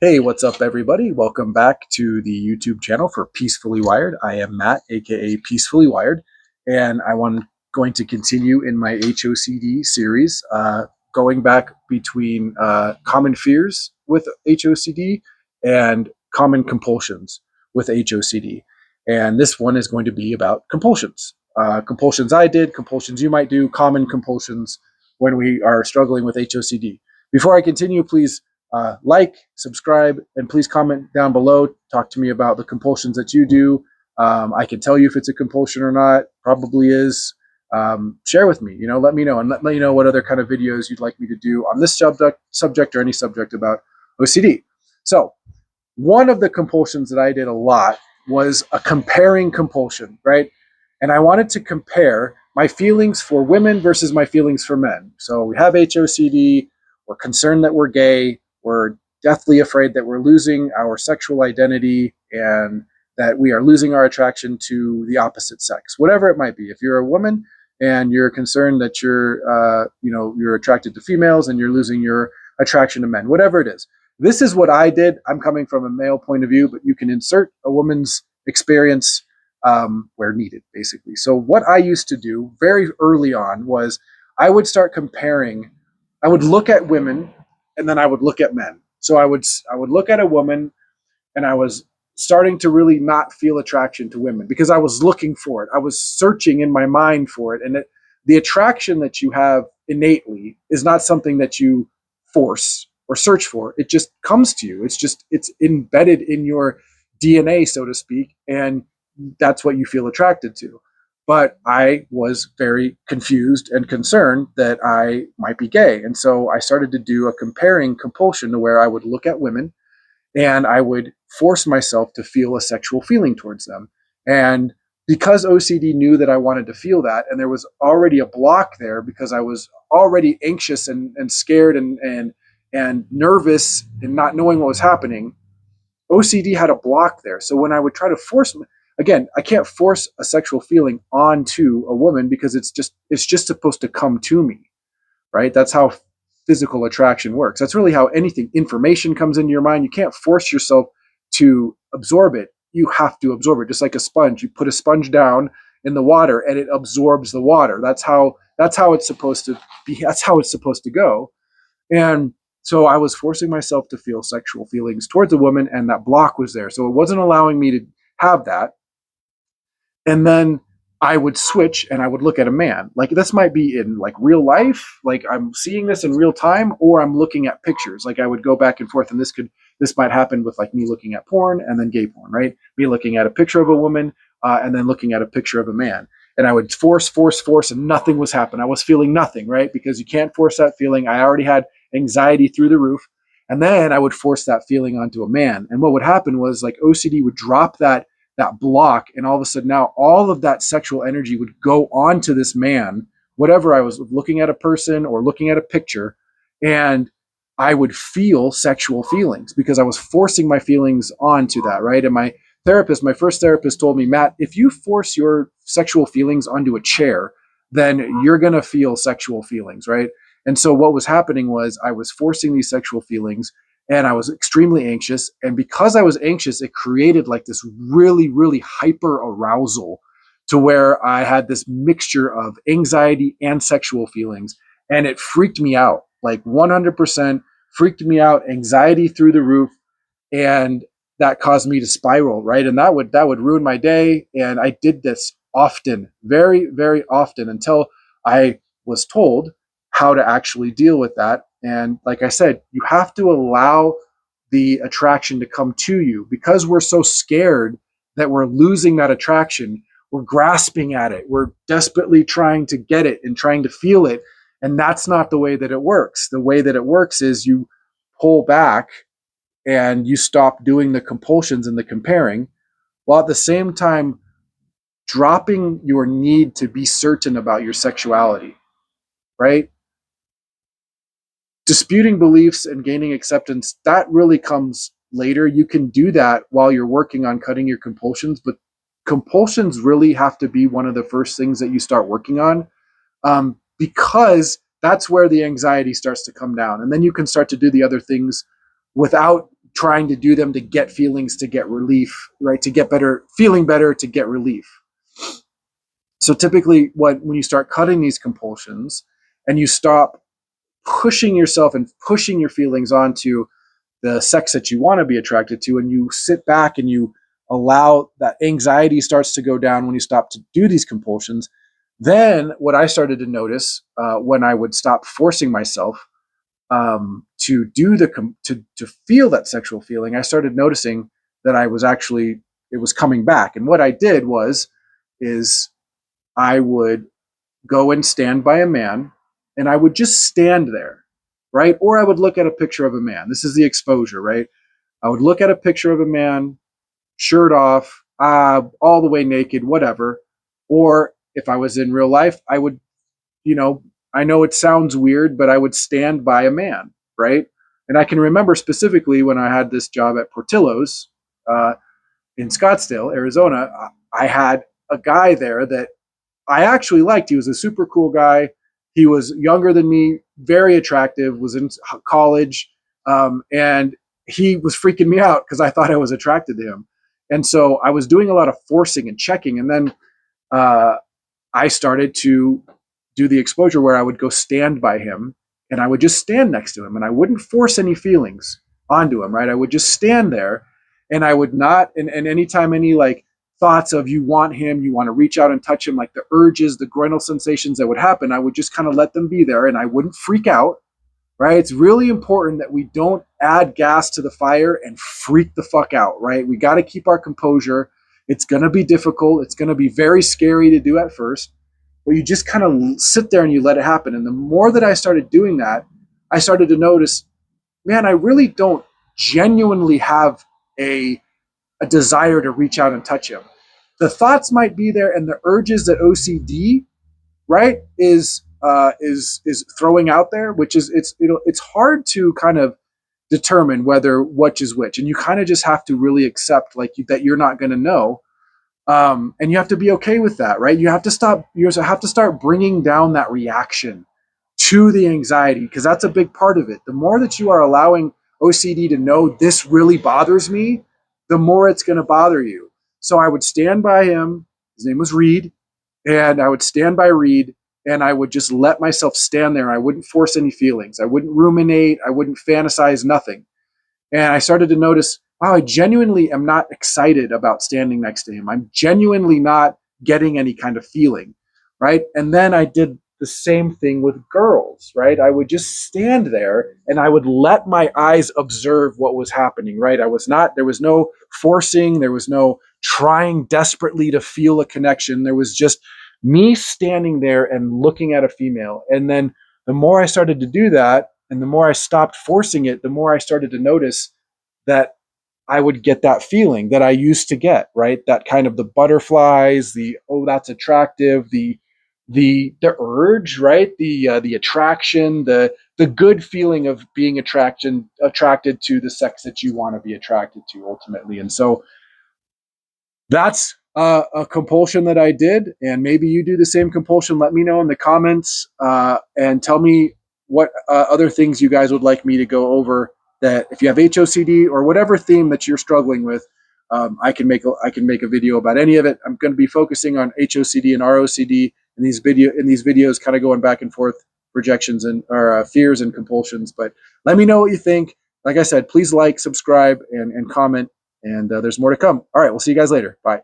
Hey, what's up, everybody? Welcome back to the YouTube channel for Peacefully Wired. I am Matt, aka Peacefully Wired, and I'm going to continue in my HOCD series, going back between common fears with HOCD and common compulsions with HOCD. And this one is going to be about compulsions. Compulsions I did, compulsions you might do, common compulsions when we are struggling with HOCD. Before I continue, please like, subscribe, and please comment down below. Talk to me about the compulsions that you do. I can tell you if it's a compulsion or not. Probably is. Share with me. Let me know, and let me know what other kind of videos you'd like me to do on this subject or any subject about OCD. So, one of the compulsions that I did a lot was a comparing compulsion, right? And I wanted to compare my feelings for women versus my feelings for men. So we have HOCD. We're concerned that we're gay. We're deathly afraid that we're losing our sexual identity and that we are losing our attraction to the opposite sex, whatever it might be. If you're a woman and you're concerned that you're attracted to females and you're losing your attraction to men, whatever it is. This is what I did. I'm coming from a male point of view, but you can insert a woman's experience where needed, basically. So what I used to do very early on was I would start comparing. I would look at women and then I would look at men. So I would look at a woman and I was starting to really not feel attraction to women because I was looking for it. I was searching in my mind for it. And the attraction that you have innately is not something that you force or search for. It just comes to you. It's embedded in your DNA, so to speak. And that's what you feel attracted to. But I was very confused and concerned that I might be gay. And so I started to do a comparing compulsion to where I would look at women and I would force myself to feel a sexual feeling towards them. And because OCD knew that I wanted to feel that, and there was already a block there because I was already anxious and scared and nervous and not knowing what was happening, OCD had a block there. So when I would try to force, again, I can't force a sexual feeling onto a woman because it's just supposed to come to me, right? That's how physical attraction works. That's really how information comes into your mind. You can't force yourself to absorb it. You have to absorb it, just like a sponge. You put a sponge down in the water and it absorbs the water. That's how it's supposed to be. That's how it's supposed to go. And so I was forcing myself to feel sexual feelings towards a woman, and that block was there. So it wasn't allowing me to have that. And then I would switch and I would look at a man. Like this might be in like real life, like I'm seeing this in real time, or I'm looking at pictures. Like I would go back and forth, and this might happen with like me looking at porn and then gay porn, right? Me looking at a picture of a woman and then looking at a picture of a man. And I would force, and nothing was happening. I was feeling nothing, right? Because you can't force that feeling. I already had anxiety through the roof. And then I would force that feeling onto a man. And what would happen was like OCD would drop that block, and all of a sudden now all of that sexual energy would go onto this man, whatever I was looking at, a person or looking at a picture, and I would feel sexual feelings because I was forcing my feelings onto that, right? And my first therapist told me, Matt, if you force your sexual feelings onto a chair, then you're going to feel sexual feelings, right? And so what was happening was I was forcing these sexual feelings and I was extremely anxious. And because I was anxious, it created like this really, really hyper arousal to where I had this mixture of anxiety and sexual feelings. And it freaked me out, like 100% freaked me out, anxiety through the roof. And that caused me to spiral, right? And that would ruin my day. And I did this often, very, very often, until I was told how to actually deal with that. And like I said, you have to allow the attraction to come to you because we're so scared that we're losing that attraction. We're grasping at it. We're desperately trying to get it and trying to feel it. And that's not the way that it works. The way that it works is you pull back and you stop doing the compulsions and the comparing, while at the same time dropping your need to be certain about your sexuality, right? Disputing beliefs and gaining acceptance, that really comes later. You can do that while you're working on cutting your compulsions, but compulsions really have to be one of the first things that you start working on, because that's where the anxiety starts to come down. And then you can start to do the other things without trying to do them to get feelings, to get relief, right? To get better, feeling better, to get relief. So typically when you start cutting these compulsions and you stop pushing yourself and pushing your feelings onto the sex that you want to be attracted to, and you sit back and you allow that anxiety starts to go down when you stop to do these compulsions, then what I started to notice when I would stop forcing myself to do to feel that sexual feeling, I started noticing that I was actually, it was coming back. And what I did is I would go and stand by a man, and I would just stand there, right? Or I would look at a picture of a man. This is the exposure, right? I would look at a picture of a man, shirt off, all the way naked, whatever. Or if I was in real life, I would, you know, I know it sounds weird, but I would stand by a man, right? And I can remember specifically when I had this job at Portillo's uh, in Scottsdale, Arizona, I had a guy there that I actually liked. He was a super cool guy. He was younger than me, very attractive, was in college, and he was freaking me out because I thought I was attracted to him. And so I was doing a lot of forcing and checking. And then uh, I started to do the exposure where I would go stand by him, and I would just stand next to him, and I wouldn't force any feelings onto him, right? I would just stand there, and I would not, and anytime any like thoughts of you want him, you want to reach out and touch him, like the urges, the groinal sensations that would happen, I would just kind of let them be there, and I wouldn't freak out, right? It's really important that we don't add gas to the fire and freak the fuck out, right? We got to keep our composure. It's going to be difficult. It's going to be very scary to do at first, but you just kind of sit there and you let it happen. And the more that I started doing that, I started to notice, man, I really don't genuinely have a desire to reach out and touch him. The thoughts might be there, and the urges that OCD, right, is throwing out there, which is it's hard to kind of determine whether which is which, and you kind of just have to really accept like that you're not going to know, and you have to be okay with that, right? You have to stop. You have to start bringing down that reaction to the anxiety, because that's a big part of it. The more that you are allowing OCD to know this really bothers me, the more it's going to bother you. So I would stand by him. His name was Reed, and I would stand by Reed, and I would just let myself stand there. I wouldn't force any feelings. I wouldn't ruminate. I wouldn't fantasize, nothing. And I started to notice, wow, I genuinely am not excited about standing next to him. I'm genuinely not getting any kind of feeling, right? And then I did the same thing with girls, right? I would just stand there and I would let my eyes observe what was happening, right? There was no forcing, there was no trying desperately to feel a connection. There was just me standing there and looking at a female. And then the more I started to do that, and the more I stopped forcing it, the more I started to notice that I would get that feeling that I used to get, right? That kind of the butterflies, the, oh, that's attractive, the urge, right? The attraction, the good feeling of being attracted to the sex that you want to be attracted to ultimately. And so that's a compulsion that I did, and maybe you do the same compulsion. Let me know in the comments, and tell me what other things you guys would like me to go over. That if you have HOCD or whatever theme that you're struggling with, I can make a video about any of it. I'm going to be focusing on HOCD and ROCD in these videos, kind of going back and forth, projections and or fears and compulsions. But let me know what you think. Like I said, please like, subscribe, and comment. And there's more to come. All right, we'll see you guys later. Bye.